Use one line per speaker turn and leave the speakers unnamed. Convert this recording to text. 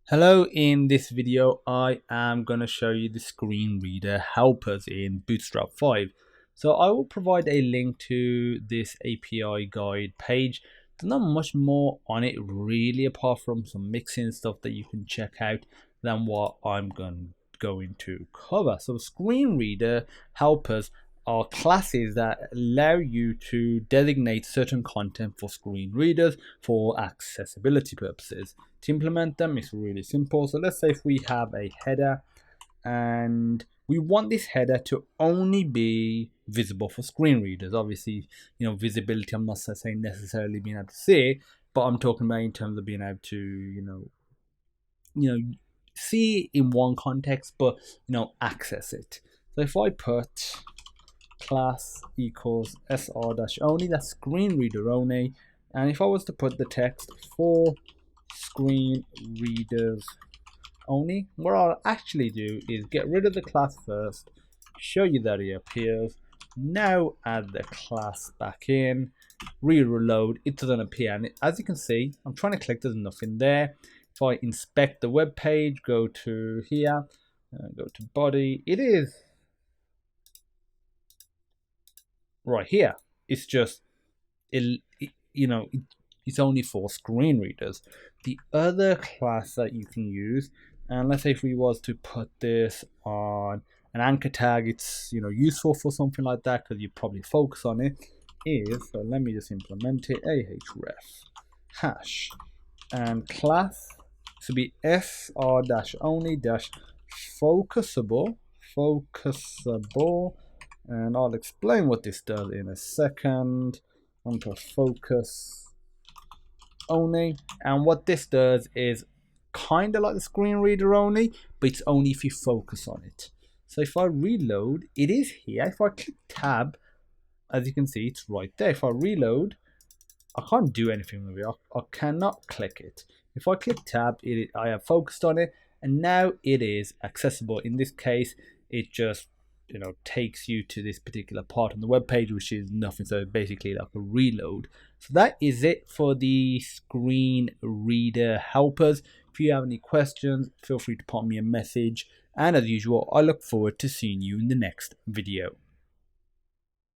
Hello, in this video I am going to show you the screen reader helpers in Bootstrap 5. So I will provide a link to this API guide page. There's not much more on it really apart from some mixing stuff that you can check out than what I'm going to cover. So screen reader helpers are classes that allow you to designate certain content for screen readers for accessibility purposes. To implement them, it's really simple. So let's say if we have a header and we want this header to only be visible for screen readers. Obviously, visibility, I'm not saying necessarily being able to see it, but I'm talking about in terms of being able to, see in one context, but access it. So if I put class equals sr-only, that's screen reader only, and if I was to put the text for screen readers only, what I'll actually do is get rid of the class first, show you that it appears, now add the class back in, reload, it doesn't appear, and as you can see, I'm trying to click, there's nothing there. If I inspect the web page, go to here, go to body, it is right here. It's just it's only for screen readers. The other class that you can use, and let's say if we was to put this on an anchor tag, it's useful for something like that because you probably focus on it, is, so let me just implement it, ahref hash and class to be sr-only focusable, and I'll explain what this does in a second. I'm going to focus only, and what this does is kind of like the screen reader only, but it's only if you focus on it. So if I reload, it is here. If I click tab, as you can see, it's right there. If I reload, I can't do anything with it. I cannot click it. If I click tab, I have focused on it, and now it is accessible. In this case, it just takes you to this particular part on the web page, which is nothing. So basically like a reload. So that is it for the screen reader helpers. If you have any questions, feel free to pop me a message, and as usual, I look forward to seeing you in the next video.